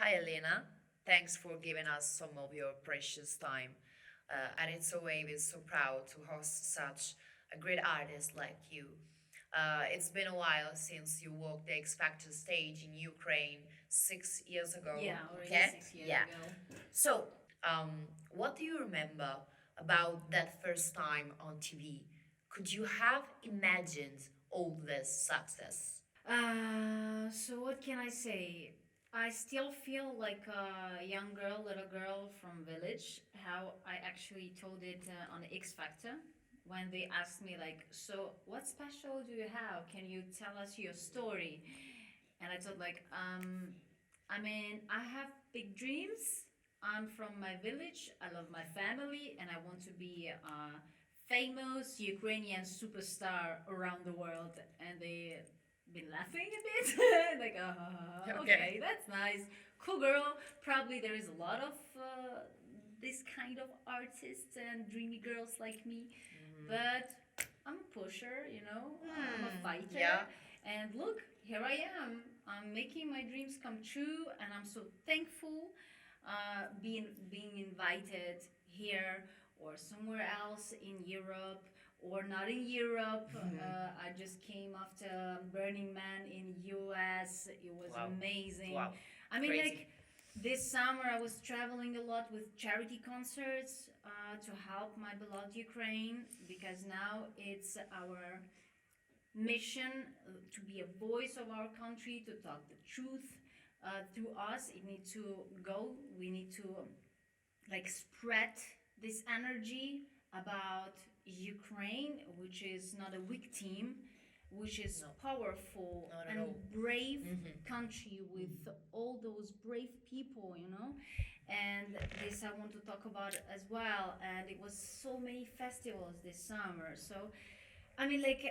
Hi, Alina. Thanks for giving us some of your precious time. Arezzo Wave is so proud to host such a great artist like you. It's been a while since you walked the X Factor stage in Ukraine 6 years ago. Yeah, already Okay? 6 years Yeah. ago. So, what do you remember about that first time on TV? Could you have imagined all this success? So what can I say? I still feel like a young girl, little girl from village. How I actually told it on X Factor when they asked me like, so what special do you have? Can you tell us your story? And I told like, I mean, I have big dreams. I'm from my village. I love my family, and I want to be a famous Ukrainian superstar around the world. And they been laughing a bit, like, okay, that's nice, cool girl. Probably there is a lot of this kind of artists and dreamy girls like me, but I'm a pusher, I'm a fighter. Yeah. And look, here I am. I'm making my dreams come true, and I'm so thankful being invited here or somewhere else in Europe or not in Europe. I just came after Burning Man in US. It was Wow. amazing. Wow. I mean, Crazy. like this summer, I was traveling a lot with charity concerts to help my beloved Ukraine because now it's our mission to be a voice of our country, to talk the truth through us. It needs to go. We need to like spread this energy about Ukraine, which is not a weak team, which is No, powerful not at and all. brave country with all those brave people, And this I want to talk about as well. And it was so many festivals this summer. So I mean, like,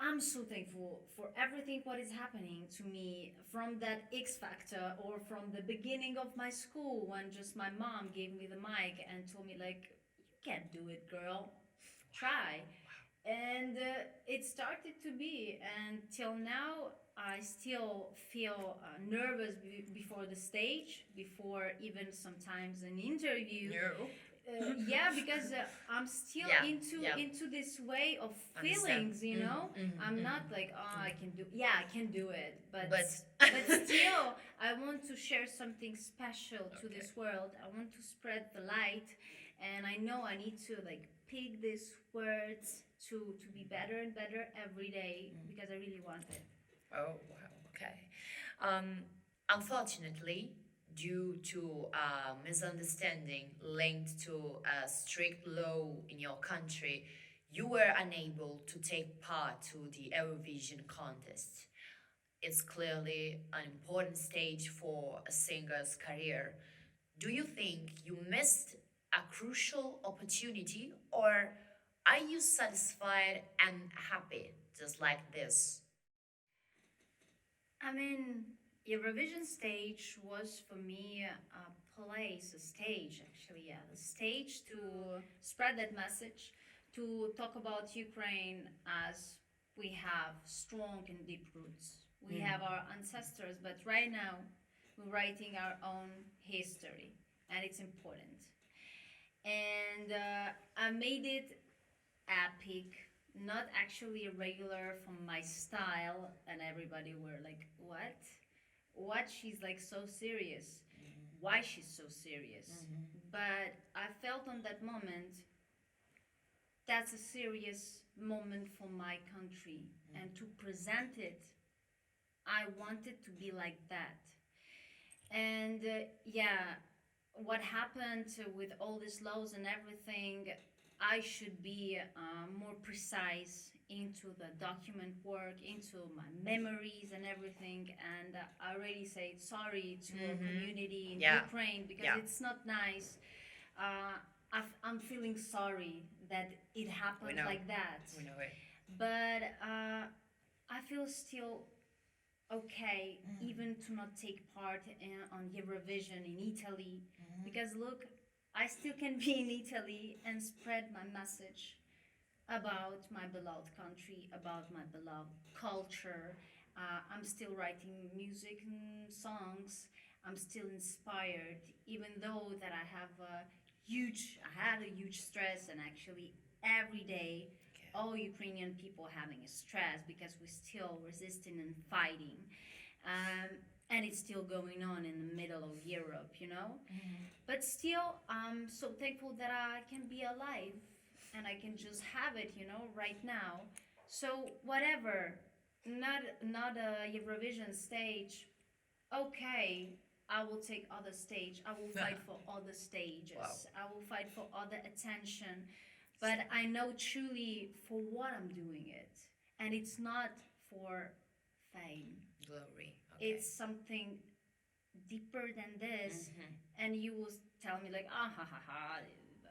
I'm so thankful for everything what is happening to me from that X Factor or from the beginning of my school when just my mom gave me the mic and told me like, you can't do it, girl. Try. And it started to be, and till now, I still feel nervous before the stage, before even sometimes an interview. No. Yeah, because I'm still Yeah, into yeah. into this way of Understand. feelings, you know. I'm not like, oh, I can do. Yeah, I can do it, but But but still, I want to share something special to okay. this world. I want to spread the light, and I know I need to like pick these words to be better and better every day because I really want it. Oh, wow. Okay. Um, Unfortunately, due to a misunderstanding linked to a strict law in your country, you were unable to take part to the Eurovision contest. It's clearly an important stage for a singer's career. Do you think you missed a crucial opportunity, or are you satisfied and happy just like this? I mean, Eurovision stage was for me a place, a stage actually, yeah, a stage to spread that message, to talk about Ukraine as we have strong and deep roots. We have our ancestors, but right now we're writing our own history, and it's important. And I made it epic, not actually regular from my style, and everybody were like, "What? What? She's like so serious. Why she's so serious?" But I felt on that moment that's a serious moment for my country, and to present it, I wanted to be like that. And yeah, what happened with all these laws and everything, I should be more precise into the document work, into my memories and everything. And I really say sorry to our community in Yeah. Ukraine because Yeah. it's not nice. I'm feeling sorry that it We happened know. like that. We know it. But I feel still okay even to not take part on Eurovision in Italy because look, I still can be in Italy and spread my message about my beloved country, about my beloved culture. I'm still writing music and songs. I'm still inspired, even though that I had a huge stress, and actually every day, Okay. all Ukrainian people having a stress because we're still resisting and fighting, um, and it's still going on in the middle of Europe, you know. But still, I'm so thankful that I can be alive and I can just have it, you know, right now. So whatever, not a Eurovision stage. Okay, I will take other stage. I will fight for other Wow. stages. I will fight for other attention. But I know truly for what I'm doing it, and it's not for fame. Glory. Okay. It's something deeper than this, and you will tell me like ah ha ha ha,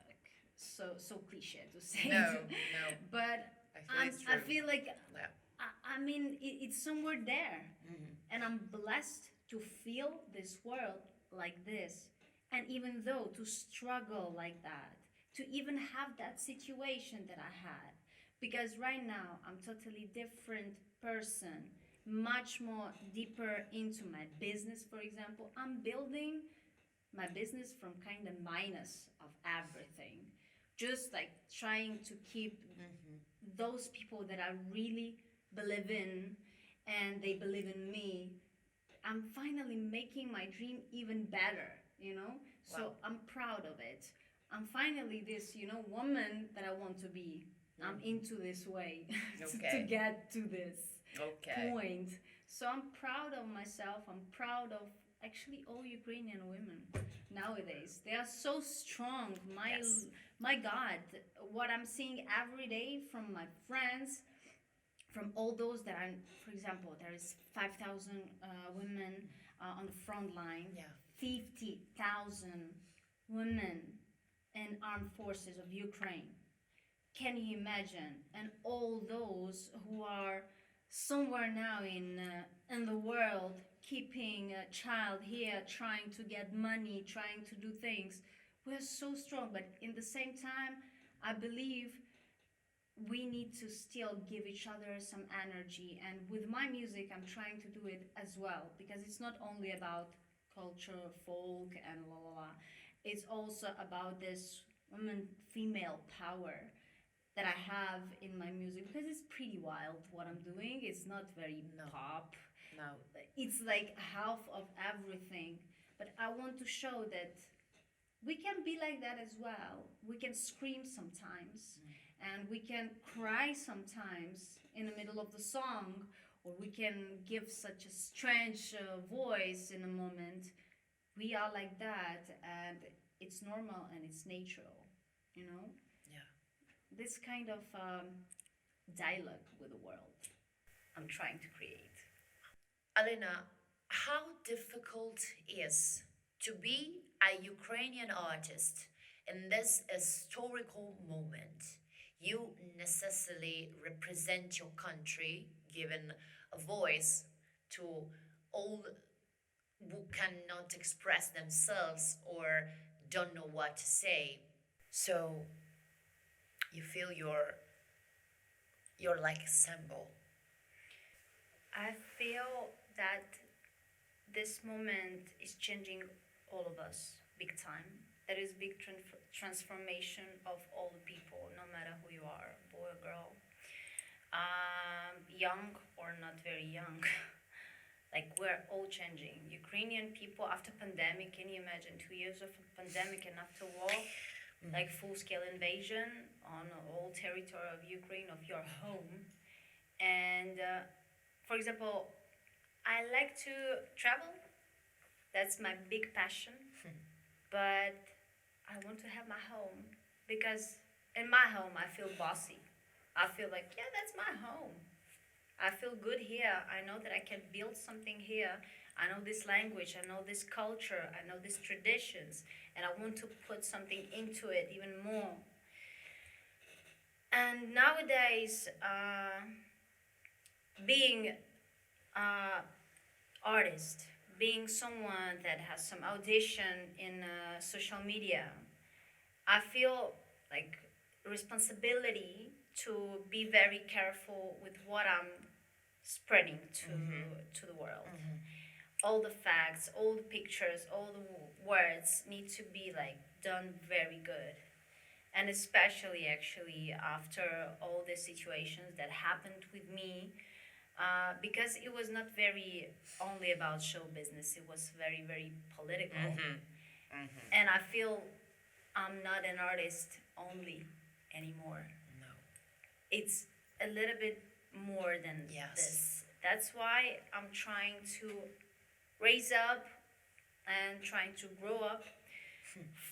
like so cliche to say No, it. no. But I feel it's I true. feel like Yeah. I mean it's somewhere there, and I'm blessed to feel this world like this, and even though to struggle like that, to even have that situation that I had, because right now I'm totally different person, much more deeper into my business. For example, I'm building my business from kind of minus of everything, just like trying to keep those people that I really believe in, and they believe in me. I'm finally making my dream even better, you know? So Wow. I'm proud of it. I'm finally this, you know, woman that I want to be. I'm into this way to Okay. get to this Okay. point. So I'm proud of myself. I'm proud of actually all Ukrainian women nowadays. They are so strong. Yes. My God, what I'm seeing every day from my friends, from all those that are, for example, there is 5,000 women on the front line, Yeah. 50,000 women in armed forces of Ukraine. Can you imagine? And all those who are somewhere now in the world, keeping a child here, trying to get money, trying to do things. We're so strong, but in the same time, I believe we need to still give each other some energy. And with my music, I'm trying to do it as well, because it's not only about culture, folk, and la la la. It's also about this woman female power that I have in my music, because it's pretty wild what I'm doing. It's not very No. pop. No. It's like half of everything. But I want to show that we can be like that as well. We can scream sometimes, and we can cry sometimes in the middle of the song, or we can give such a strange voice in a moment. We are like that, and it's normal and it's natural, you know? Yeah. This kind of dialogue with the world I'm trying to create. Alina, how difficult is to be a Ukrainian artist in this historical moment? You necessarily represent your country, given a voice to all who cannot express themselves or don't know what to say. So you feel you're like a symbol. I feel that this moment is changing all of us big time. There is big transformation of all the people, no matter who you are, boy or girl, young or not very young. Like we're all changing. Ukrainian people after pandemic, can you imagine 2 years of pandemic and after war, like full scale invasion on all territory of Ukraine, of your home. And for example, I like to travel. That's my big passion. But I want to have my home, because in my home I feel bossy. I feel like, yeah, that's my home. I feel good here. I know that I can build something here. I know this language, I know this culture, I know these traditions, and I want to put something into it even more. And nowadays, being artist, being someone that has some audition in social media, I feel like responsibility to be very careful with what I'm spreading to the world. all the facts, all the pictures, all the words need to be like done very good. And especially actually after all the situations that happened with me, because it was not very only about show business, it was very, very political. And I feel I'm not an artist only anymore. No. It's a little bit more than Yes. this. That's why I'm trying to raise up and trying to grow up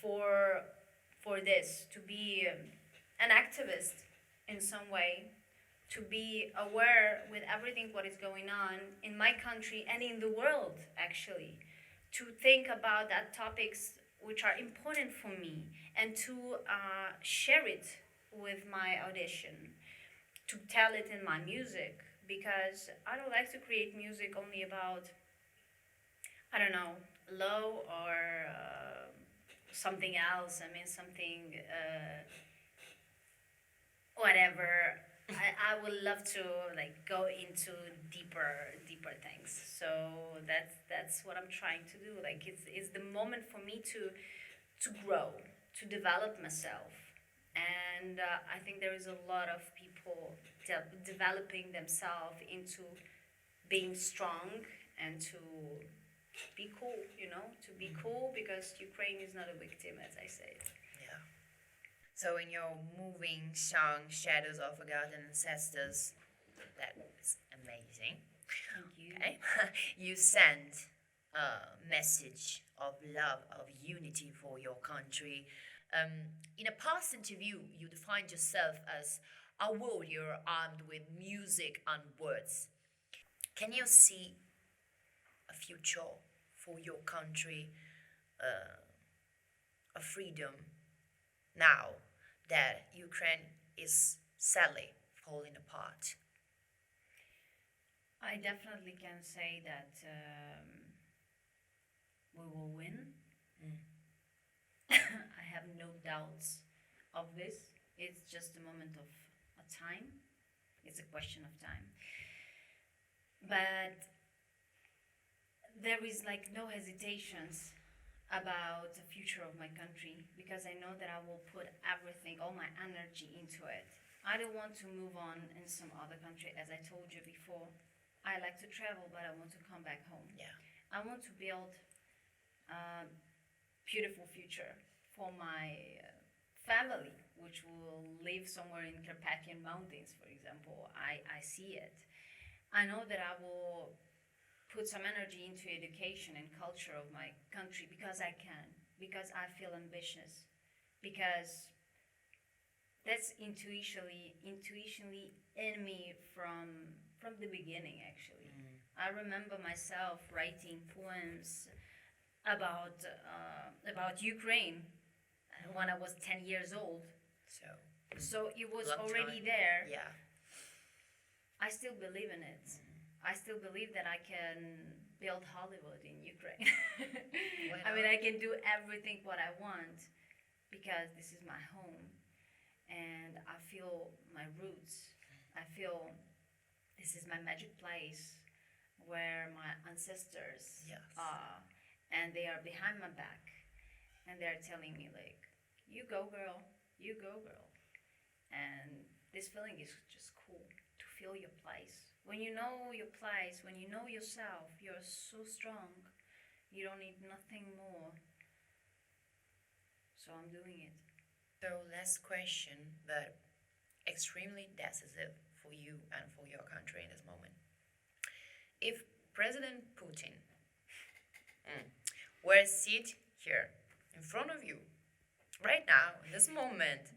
for this, to be an activist in some way, to be aware with everything what is going on in my country and in the world actually, to think about that topics which are important for me, and to share it with my audition, to tell it in my music, because I don't like to create music only about, I don't know, low or something else. I mean, something, whatever. I would love to like go into deeper things. So that's what I'm trying to do. Like it's the moment for me to grow, to develop myself, and I think there is a lot of people developing themselves into being strong and to be cool, to be cool, because Ukraine is not a victim, as I said. Yeah. So in your moving song Shadows of Forgotten Ancestors, that was amazing. Thank you. Okay. You send a message of love, of unity for your country. In a past interview, you defined yourself as a warrior armed with music and words. Can you see a future for your country, a freedom now that Ukraine is sadly falling apart? I definitely can say that we will win. I have no doubts of this. It's just a moment of a time. It's a question of time. But there is like no hesitations about the future of my country, because I know that I will put everything, all my energy into it. I don't want to move on in some other country, as I told you before. I like to travel, but I want to come back home. Yeah. I want to build a beautiful future for my family, which will live somewhere in Carpathian Mountains, for example. I see it. I know that I will put some energy into education and culture of my country, because I can, because I feel ambitious, because that's intuitionally in me from the beginning actually. I remember myself writing poems about Ukraine when I was 10 years old. So it was Long already time. there. Yeah. I still believe in it. I still believe that I can build Hollywood in Ukraine. Why I mean, not? I can do everything what I want, because this is my home, and I feel my roots. I feel this is my magic place where my ancestors Yes. are, and they are behind my back, and they're telling me like, "You go, girl. You go, girl." And this feeling is just cool to feel your place. When you know your place, when you know yourself, you're so strong. You don't need nothing more. So I'm doing it. So last question, but extremely decisive for you and for your country in this moment. If President Putin were to sit here in front of you right now, in this moment,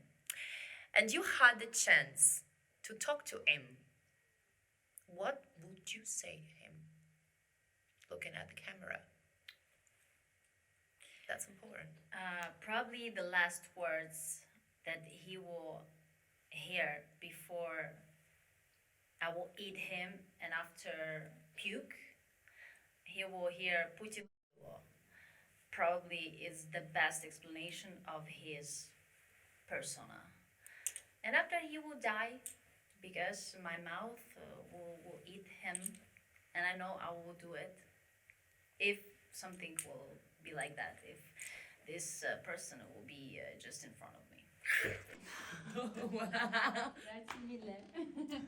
and you had the chance to talk to him, what would you say to him? Looking at the camera. That's important. Probably the last words that he will hear before I will eat him, and after puke, he will hear Putin. Probably is the best explanation of his persona. And after he will die, because my mouth will eat him, and I know I will do it. if something will be like that, if this person will be just in front of me. Wow. Grazie mille.